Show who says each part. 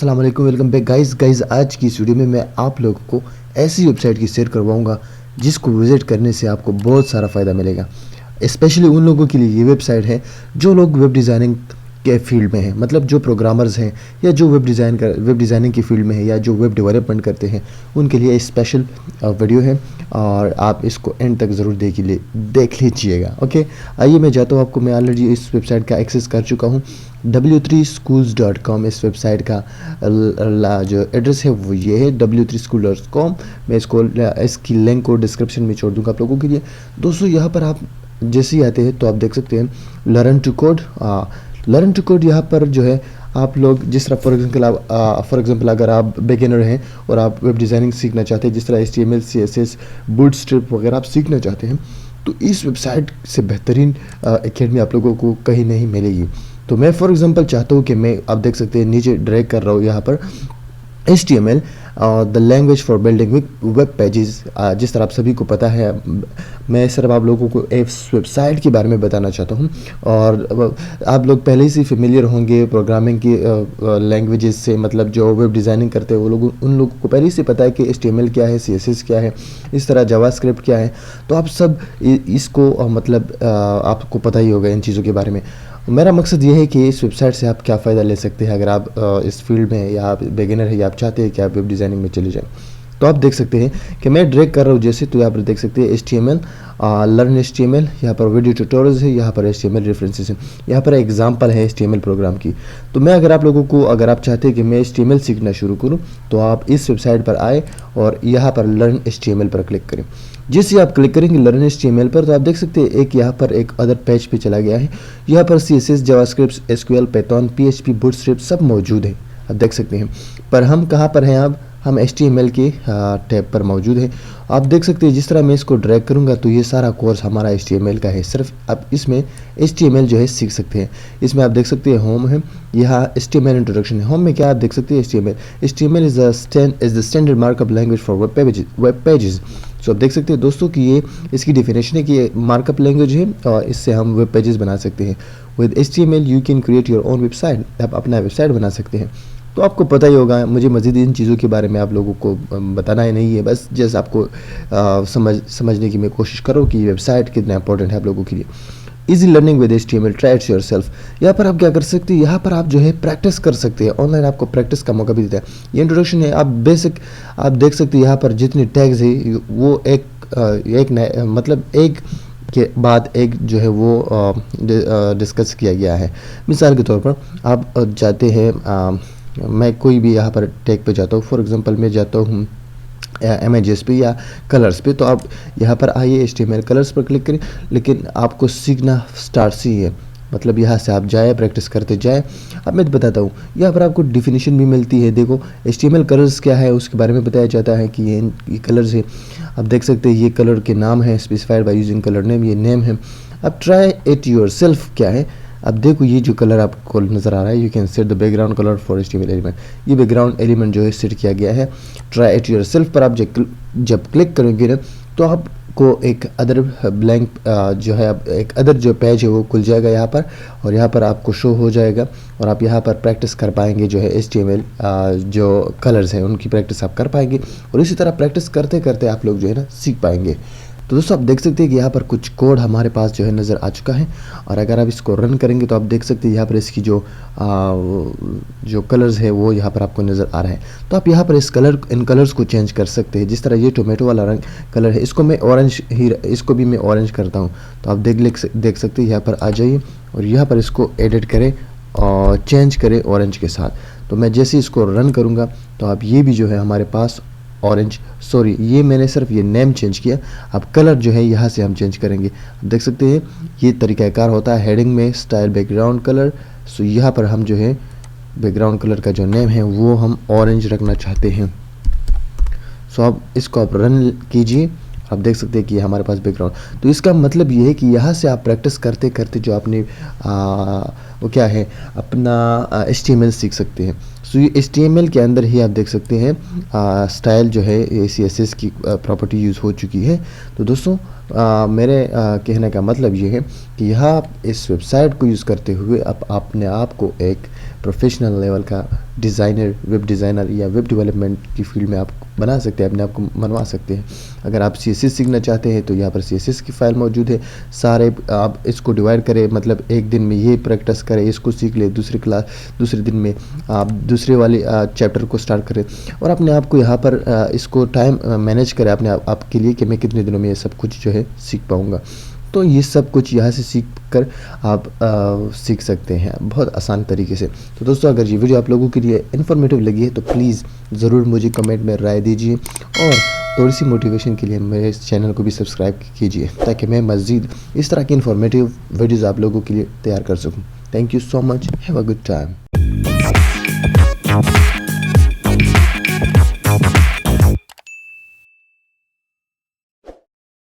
Speaker 1: अस्सलाम वालेकुम, welcome back guys. आज की इस वीडियो में मैं आप लोगों को ऐसी वेबसाइट की शेयर करवाऊंगा जिसको विज़िट करने से आपको बहुत सारा फ़ायदा मिलेगा। स्पेशली उन लोगों के लिए ये वेबसाइट है जो लोग वेब डिज़ाइनिंग के फील्ड में हैं, मतलब जो प्रोग्रामर्स हैं या जो वेब डिज़ाइनिंग की फील्ड में है या जो वेब डेवलपमेंट करते हैं, उनके लिए स्पेशल वीडियो है और आप इसको एंड तक ज़रूर देख लीजिएगा। ओके, आइए मैं जाता हूँ। आपको मैं ऑलरेडी इस वेबसाइट का एक्सेस कर चुका हूँ। w3schools.com इस वेबसाइट का जो एड्रेस है वो ये है w3school.com। मैं इसकी लिंक को डिस्क्रिप्शन में छोड़ दूंगा आप लोगों के लिए। दोस्तों, यहाँ पर आप जैसे ही आते हैं तो आप देख सकते हैं लर्न टू कोड। यहाँ पर जो है आप लोग जिस तरह फॉर एग्जांपल अगर आप बिगिनर हैं और आप वेब डिज़ाइनिंग सीखना चाहते हैं, जिस तरह HTML CSS बूटस्ट्रैप वगैरह आप सीखना चाहते हैं, तो इस वेबसाइट से बेहतरीन एकेडमी आप लोगों को कहीं नहीं मिलेगी। तो मैं फॉर एग्जांपल चाहता हूँ कि मैं आप देख सकते हैं नीचे ड्रैग कर रहा हूँ यहाँ पर HTML the language for building web pages. जिस तरह आप सभी को पता है, मैं सिर्फ आप लोगों को इस वेबसाइट के बारे में बताना चाहता हूँ और आप लोग पहले ही से फेमिलियर होंगे प्रोग्रामिंग की लैंग्वेजेस से, मतलब जो वेब डिज़ाइनिंग करते हैं वो लोग, उन लोगों को पहले ही से पता है कि HTML क्या है, CSS क्या है, इस तरह जावास्क्रिप्ट क्या है। तो आप सब इसको मतलब आपको पता ही होगा इन चीज़ों के बारे में। मेरा मकसद ये है कि इस वेबसाइट से आप क्या फ़ायदा ले सकते हैं अगर आप इस फील्ड में या आप बिगिनर है या आप चाहते हैं कि आप वेब डिज़ाइनिंग में चले जाएं। तो आप देख सकते हैं कि मैं ड्रैग कर रहा हूँ जैसे, तो यहाँ पर देख सकते हैं HTML लर्न HTML, यहाँ पर वीडियो ट्यूटोरियल्स है, यहाँ पर HTML रेफरेंसेस है, यहाँ पर एग्जांपल है HTML प्रोग्राम की। तो मैं अगर आप लोगों को, अगर आप चाहते हैं कि मैं HTML सीखना शुरू करूँ, तो आप इस वेबसाइट पर आए और यहाँ पर लर्न HTML पर क्लिक करें। जिस आप क्लिक करेंगे लर्न HTML पर, तो आप देख सकते हैं एक यहाँ पर एक अदर पेज पे चला गया है। यहाँ पर CSS, JavaScript, SQL, Python, PHP, bootstrap सब मौजूद है, आप देख सकते हैं। पर हम कहाँ पर हैं? अब हम HTML के टैब पर मौजूद है। आप देख सकते हैं जिस तरह मैं इसको ड्रैग करूंगा तो ये सारा कोर्स हमारा HTML का है। सिर्फ आप इसमें HTML जो है सीख सकते हैं। इसमें आप देख सकते हैं होम है, यहाँ HTML इंट्रोडक्शन है। होम में क्या आप देख सकते हैं HTML is the standard markup language for web pages. So आप देख सकते हैं दोस्तों कि ये इसकी डेफिनेशन है कि ये मार्कअप लैंग्वेज है और इससे हम वेब पेजेस बना सकते हैं। With HTML you can create your own website, आप अपना वेबसाइट बना सकते हैं। तो आपको पता ही होगा, मुझे मज़ीद इन चीज़ों के बारे में आप लोगों को बताना ही नहीं है, बस जैसे आपको समझने की मैं कोशिश करूँ कि वेबसाइट कितना इंपॉर्टेंट है आप लोगों के लिए। Easy learning with HTML, try it yourself. यहाँ पर आप क्या कर सकते हैं, यहाँ पर आप जो है प्रैक्टिस कर सकते हैं। ऑनलाइन आपको प्रैक्टिस का मौका भी देता है। ये इंट्रोडक्शन है, आप देख सकते हैं यहाँ पर जितने टैग्स है वो मतलब एक के बाद एक जो है वो डिस्कस किया गया है। मिसाल के तौर पर आप जाते हैं, मैं कोई भी यहाँ पर टैग पे जाता हूँ, फॉर एग्जांपल मैं जाता हूँ इमेजेस पे या कलर्स पे, तो आप यहाँ पर आइए HTML कलर्स पर क्लिक करें। लेकिन आपको सीखना स्टार्ट से ही है, मतलब यहाँ से आप जाए प्रैक्टिस करते जाए। अब मैं बताता हूँ, यहाँ पर आपको डिफिनीशन भी मिलती है। देखो HTML कलर्स क्या है उसके बारे में बताया जाता है कि ये कलर्स है। आप देख सकते हैं ये कलर के नाम है, specified by using colour name, ये नेम है। अब ट्राई इट योरसेल्फ क्या है, अब देखो ये जो कलर आपको नज़र आ रहा है, you can set the background colour for HTML element. ये बैकग्राउंड एलिमेंट जो है सेट किया गया है। ट्राई इट योरसेल्फ पर आप जब क्लिक करेंगे ना, तो आपको एक अदर ब्लैंक जो है एक अदर जो पेज है वो खुल जाएगा यहाँ पर, और यहाँ पर आपको शो हो जाएगा और आप यहाँ पर प्रैक्टिस कर पाएंगे। जो है HTML जो कलर्स हैं उनकी प्रैक्टिस आप कर पाएंगे और इसी तरह प्रैक्टिस करते करते आप लोग जो है ना सीख पाएंगे। तो दोस्तों आप देख सकते हैं कि यहाँ पर कुछ कोड हमारे पास जो है नज़र आ चुका है, और अगर आप इसको रन करेंगे तो आप देख सकते हैं यहाँ पर इसकी जो कलर्स है वो यहाँ पर आपको नज़र आ रहा है। तो आप यहाँ पर इन कलर्स को चेंज कर सकते हैं। जिस तरह ये टोमेटो वाला रंग कलर है, इसको मैं ऑरेंज ही, इसको भी मैं ऑरेंज करता हूँ। तो आप देख सकते हैं यहाँ पर आ जाइए और यहाँ पर इसको एडिट करें और चेंज करें ऑरेंज के साथ। तो मैं जैसे इसको रन करूँगा तो आप ये भी जो है हमारे पास ऑरेंज, सॉरी ये मैंने सिर्फ ये नेम चेंज किया। अब कलर जो है यहाँ से हम चेंज करेंगे। आप देख सकते हैं ये तरीक़ाकार होता है हेडिंग में स्टाइल बैकग्राउंड कलर। सो यहाँ पर हम जो है बैकग्राउंड कलर का जो नेम है वो हम ऑरेंज रखना चाहते हैं। सो अब इसको आप रन कीजिए, आप देख सकते हैं कि हमारे पास बैकग्राउंड। तो इसका मतलब ये है कि यहाँ से आप प्रैक्टिस करते करते जो आपने वो क्या है अपना HTML सीख सकते हैं। सो ये HTML के अंदर ही आप देख सकते हैं स्टाइल जो है CSS की प्रॉपर्टी यूज़ हो चुकी है। तो दोस्तों मेरे कहने का मतलब ये है कि यहाँ आप इस वेबसाइट को यूज़ करते हुए आप अपने आप को एक प्रोफेशनल लेवल का डिज़ाइनर, वेब डिज़ाइनर या वेब डेवलपमेंट की फील्ड में आप बना सकते हैं, अपने आप को मनवा सकते हैं। अगर आप CSS सीखना चाहते हैं तो यहाँ पर CSS की फ़ाइल मौजूद है। सारे आप इसको डिवाइड करें, मतलब एक दिन में ये प्रैक्टिस करें, इसको सीख ले, दूसरे दिन में आप दूसरे वाले चैप्टर को स्टार्ट करें और अपने आप को यहाँ पर इसको टाइम मैनेज करें अपने आपके लिए कि मैं कितने दिनों में ये सब कुछ जो है सीख पाऊँगा। तो ये सब कुछ यहाँ से सीख कर आप सीख सकते हैं बहुत आसान तरीके से। तो दोस्तों, अगर ये वीडियो आप लोगों के लिए इन्फॉर्मेटिव लगी है तो प्लीज़ ज़रूर मुझे कमेंट में राय दीजिए और थोड़ी सी मोटिवेशन के लिए मेरे इस चैनल को भी सब्सक्राइब कीजिए ताकि मैं मज़ीद इस तरह की इन्फॉर्मेटिव वीडियोज़ आप लोगों के लिए तैयार कर सकूँ। Thank you so much, have a good time.